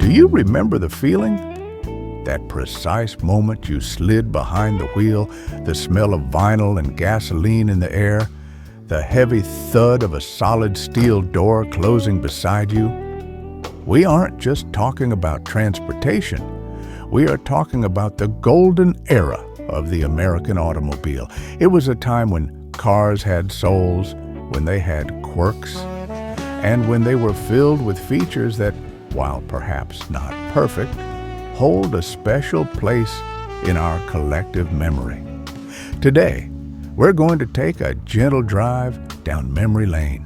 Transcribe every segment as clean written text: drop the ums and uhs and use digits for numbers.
Do you remember the feeling? That precise moment you slid behind the wheel, the smell of vinyl and gasoline in the air, the heavy thud of a solid steel door closing beside you. We aren't just talking about transportation. We are talking about the golden era of the American automobile. It was a time when cars had souls, when they had quirks, and when they were filled with features that, while perhaps not perfect, hold a special place in our collective memory. Today, we're going to take a gentle drive down memory lane.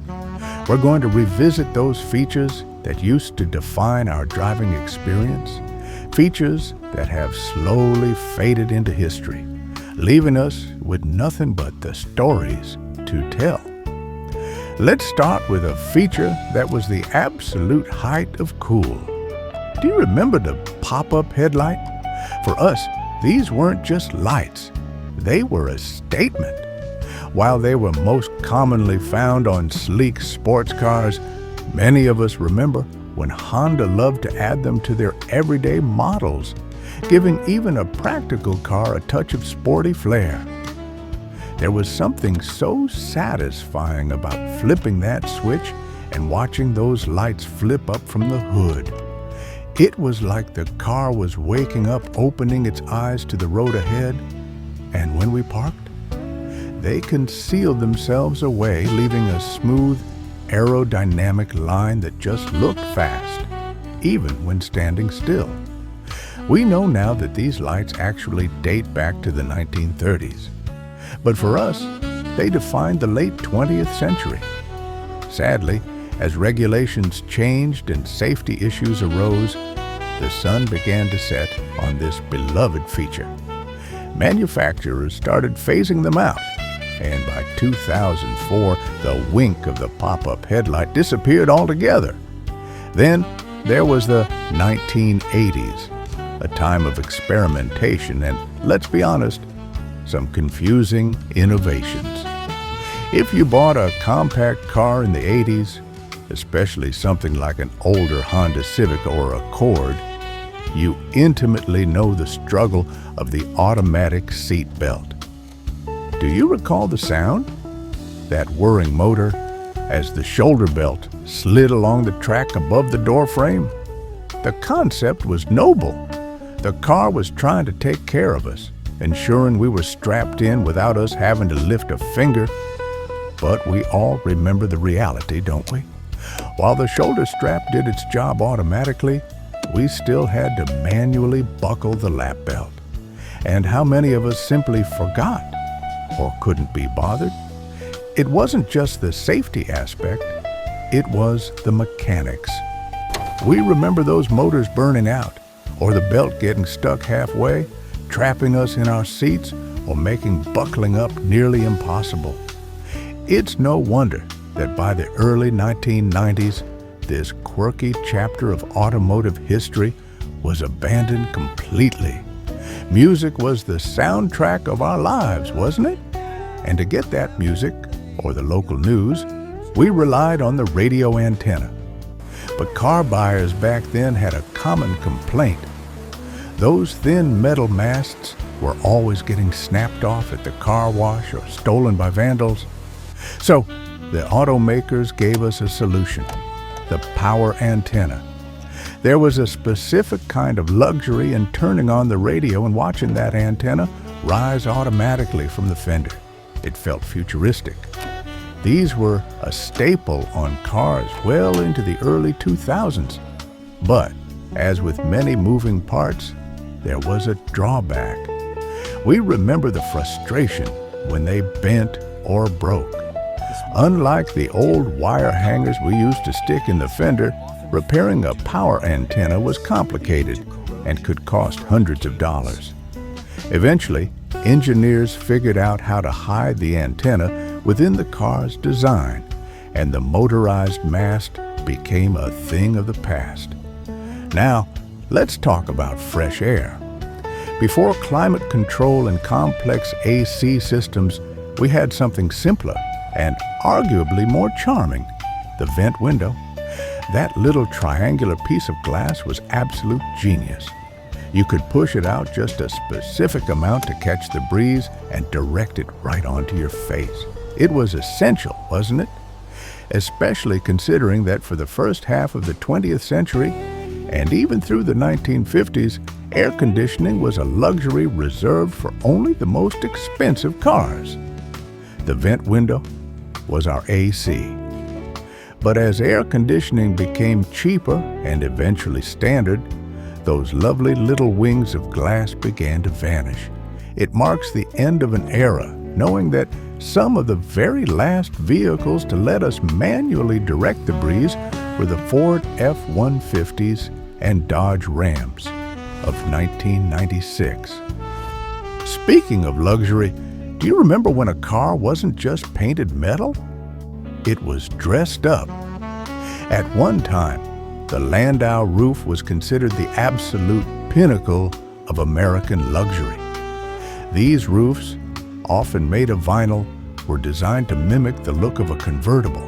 We're going to revisit those features that used to define our driving experience, features that have slowly faded into history, leaving us with nothing but the stories to tell. Let's start with a feature that was the absolute height of cool. Do you remember the pop-up headlight? For us, these weren't just lights. They were a statement. While they were most commonly found on sleek sports cars, many of us remember when Honda loved to add them to their everyday models, giving even a practical car a touch of sporty flair. There was something so satisfying about flipping that switch and watching those lights flip up from the hood. It was like the car was waking up, opening its eyes to the road ahead, and when we parked, they concealed themselves away, leaving a smooth, aerodynamic line that just looked fast, even when standing still. We know now that these lights actually date back to the 1930s. But for us, they defined the late 20th century. Sadly, as regulations changed and safety issues arose, the sun began to set on this beloved feature. Manufacturers started phasing them out, and by 2004, the wink of the pop-up headlight disappeared altogether. Then there was the 1980s, a time of experimentation and, let's be honest, some confusing innovations. If you bought a compact car in the 80s, especially something like an older Honda Civic or Accord, you intimately know the struggle of the automatic seat belt. Do you recall the sound? That whirring motor as the shoulder belt slid along the track above the door frame? The concept was noble. The car was trying to take care of us, ensuring we were strapped in without us having to lift a finger. But we all remember the reality, don't we? While the shoulder strap did its job automatically, we still had to manually buckle the lap belt. And how many of us simply forgot or couldn't be bothered? It wasn't just the safety aspect, it was the mechanics. We remember those motors burning out, or the belt getting stuck halfway, trapping us in our seats, or making buckling up nearly impossible. It's no wonder that by the early 1990s, this quirky chapter of automotive history was abandoned completely. Music was the soundtrack of our lives, wasn't it? And to get that music, or the local news, we relied on the radio antenna. But car buyers back then had a common complaint. Those thin metal masts were always getting snapped off at the car wash or stolen by vandals. So the automakers gave us a solution: the power antenna. There was a specific kind of luxury in turning on the radio and watching that antenna rise automatically from the fender. It felt futuristic. These were a staple on cars well into the early 2000s. But, as with many moving parts, there was a drawback. We remember the frustration when they bent or broke. Unlike the old wire hangers we used to stick in the fender, repairing a power antenna was complicated and could cost hundreds of dollars. Eventually, engineers figured out how to hide the antenna within the car's design, and the motorized mast became a thing of the past. Now, let's talk about fresh air. Before climate control and complex AC systems, we had something simpler and arguably more charming: the vent window. That little triangular piece of glass was absolute genius. You could push it out just a specific amount to catch the breeze and direct it right onto your face. It was essential, wasn't it? Especially considering that for the first half of the 20th century, and even through the 1950s, air conditioning was a luxury reserved for only the most expensive cars. The vent window was our AC. But as air conditioning became cheaper and eventually standard, those lovely little wings of glass began to vanish. It marks the end of an era, knowing that some of the very last vehicles to let us manually direct the breeze were the Ford F-150s and Dodge Rams of 1996. Speaking of luxury, do you remember when a car wasn't just painted metal? It was dressed up. At one time, the Landau roof was considered the absolute pinnacle of American luxury. These roofs, often made of vinyl, were designed to mimic the look of a convertible,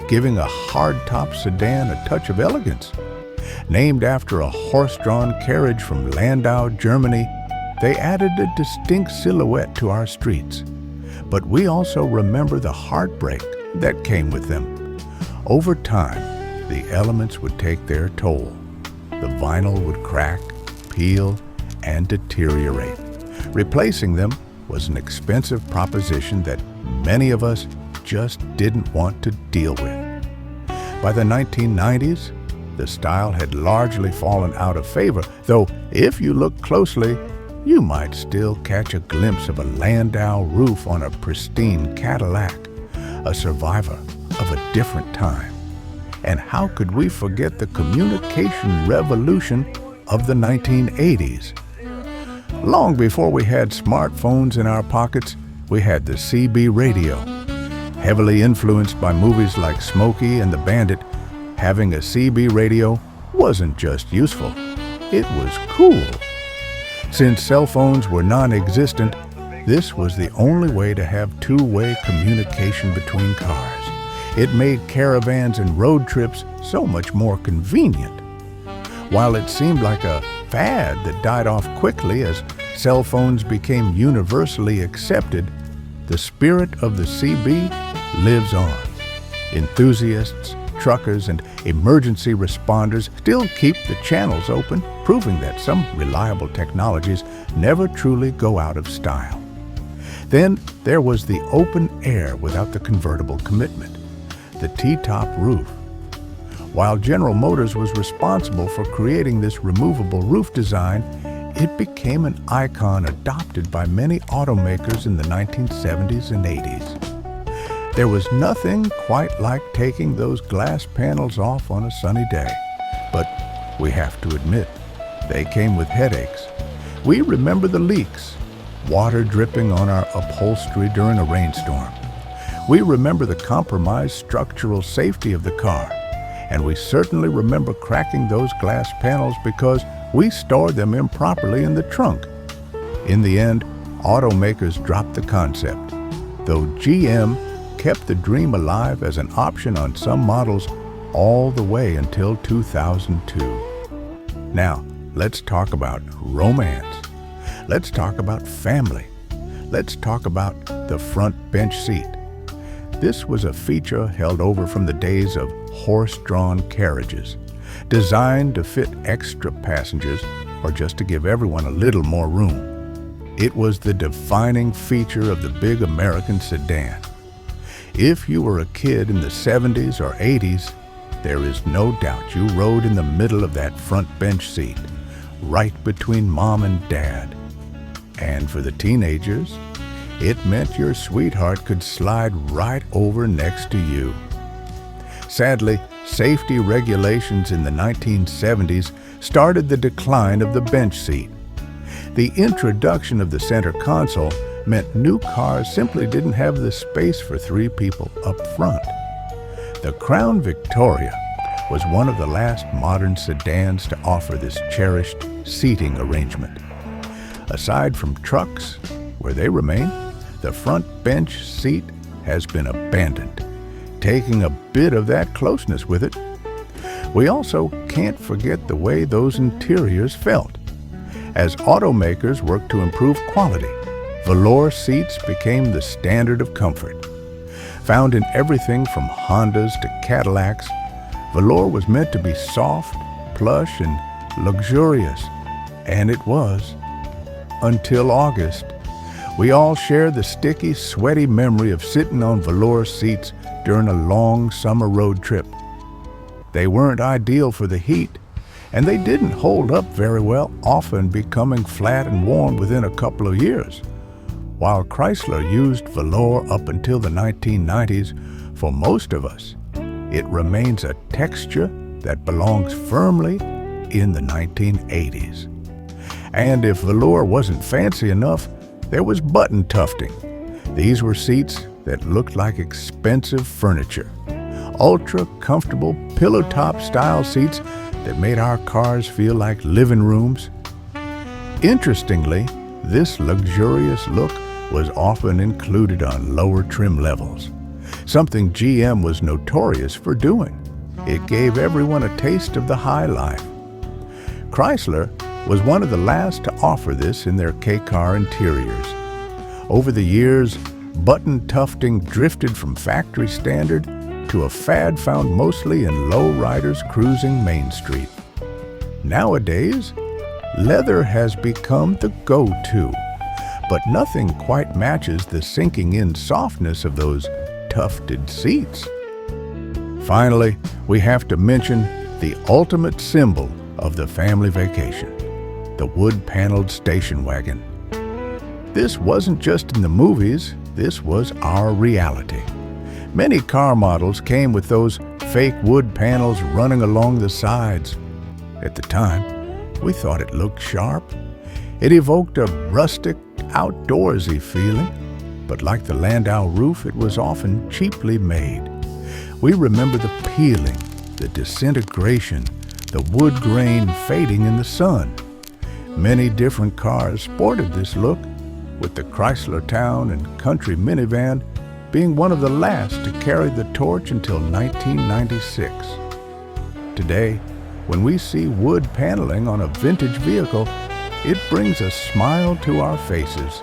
giving a hardtop sedan a touch of elegance. Named after a horse-drawn carriage from Landau, Germany, they added a distinct silhouette to our streets. But we also remember the heartbreak that came with them. Over time, the elements would take their toll. The vinyl would crack, peel, and deteriorate. Replacing them was an expensive proposition that many of us just didn't want to deal with. By the 1990s, the style had largely fallen out of favor, though if you look closely, you might still catch a glimpse of a Landau roof on a pristine Cadillac, a survivor of a different time. And how could we forget the communication revolution of the 1980s? Long before we had smartphones in our pockets, we had the CB radio. Heavily influenced by movies like Smokey and the Bandit, having a CB radio wasn't just useful, it was cool. Since cell phones were non-existent, this was the only way to have two-way communication between cars. It made caravans and road trips so much more convenient. While it seemed like a fad that died off quickly as cell phones became universally accepted, the spirit of the CB lives on. Enthusiasts, truckers, and emergency responders still keep the channels open, proving that some reliable technologies never truly go out of style. Then there was the open air without the convertible commitment, the T-top roof. While General Motors was responsible for creating this removable roof design, it became an icon adopted by many automakers in the 1970s and 80s. There was nothing quite like taking those glass panels off on a sunny day, but we have to admit, they came with headaches. We remember the leaks, water dripping on our upholstery during a rainstorm. We remember the compromised structural safety of the car, and we certainly remember cracking those glass panels because we stored them improperly in the trunk. In the end, automakers dropped the concept, though GM kept the dream alive as an option on some models all the way until 2002. Now, let's talk about romance. Let's talk about family. Let's talk about the front bench seat. This was a feature held over from the days of horse-drawn carriages, designed to fit extra passengers or just to give everyone a little more room. It was the defining feature of the big American sedan. If you were a kid in the 70s or 80s, there is no doubt you rode in the middle of that front bench seat, right between mom and dad. And for the teenagers, it meant your sweetheart could slide right over next to you. Sadly, safety regulations in the 1970s started the decline of the bench seat. The introduction of the center console meant new cars simply didn't have the space for 3 people up front. The Crown Victoria was one of the last modern sedans to offer this cherished seating arrangement. Aside from trucks, where they remain, the front bench seat has been abandoned, taking a bit of that closeness with it. We also can't forget the way those interiors felt. As automakers worked to improve quality, velour seats became the standard of comfort. Found in everything from Hondas to Cadillacs, velour was meant to be soft, plush, and luxurious. And it was. Until August. We all share the sticky, sweaty memory of sitting on velour seats during a long summer road trip. They weren't ideal for the heat, and they didn't hold up very well, often becoming flat and worn within a couple of years. While Chrysler used velour up until the 1990s, for most of us, it remains a texture that belongs firmly in the 1980s. And if velour wasn't fancy enough, there was button tufting. These were seats that looked like expensive furniture. Ultra comfortable pillow top style seats that made our cars feel like living rooms. Interestingly, this luxurious look was often included on lower trim levels, something GM was notorious for doing. It gave everyone a taste of the high life. Chrysler was one of the last to offer this in their K-car interiors. Over the years, button tufting drifted from factory standard to a fad found mostly in low-riders cruising Main Street. Nowadays, leather has become the go-to, but nothing quite matches the sinking-in softness of those tufted seats. Finally, we have to mention the ultimate symbol of the family vacation, the wood-paneled station wagon. This wasn't just in the movies, this was our reality. Many car models came with those fake wood panels running along the sides. At the time, we thought it looked sharp. It evoked a rustic, outdoorsy feeling, but like the Landau roof, it was often cheaply made. We remember the peeling, the disintegration, the wood grain fading in the sun. Many different cars sported this look, with the Chrysler Town and Country minivan being one of the last to carry the torch until 1996. Today, when we see wood paneling on a vintage vehicle, it brings a smile to our faces,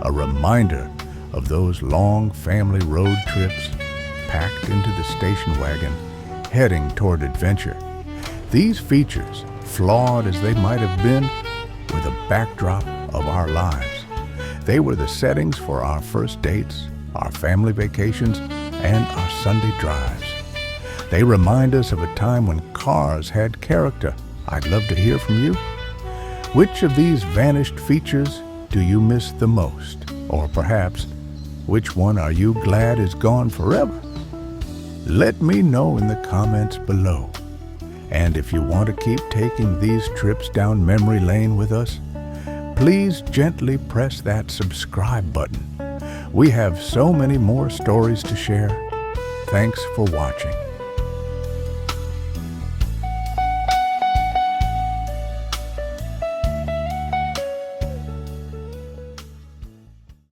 a reminder of those long family road trips packed into the station wagon, heading toward adventure. These features, flawed as they might have been, were the backdrop of our lives. They were the settings for our first dates, our family vacations, and our Sunday drives. They remind us of a time when cars had character. I'd love to hear from you. Which of these vanished features do you miss the most? Or perhaps, which one are you glad is gone forever? Let me know in the comments below. And if you want to keep taking these trips down memory lane with us, please gently press that subscribe button. We have so many more stories to share. Thanks for watching.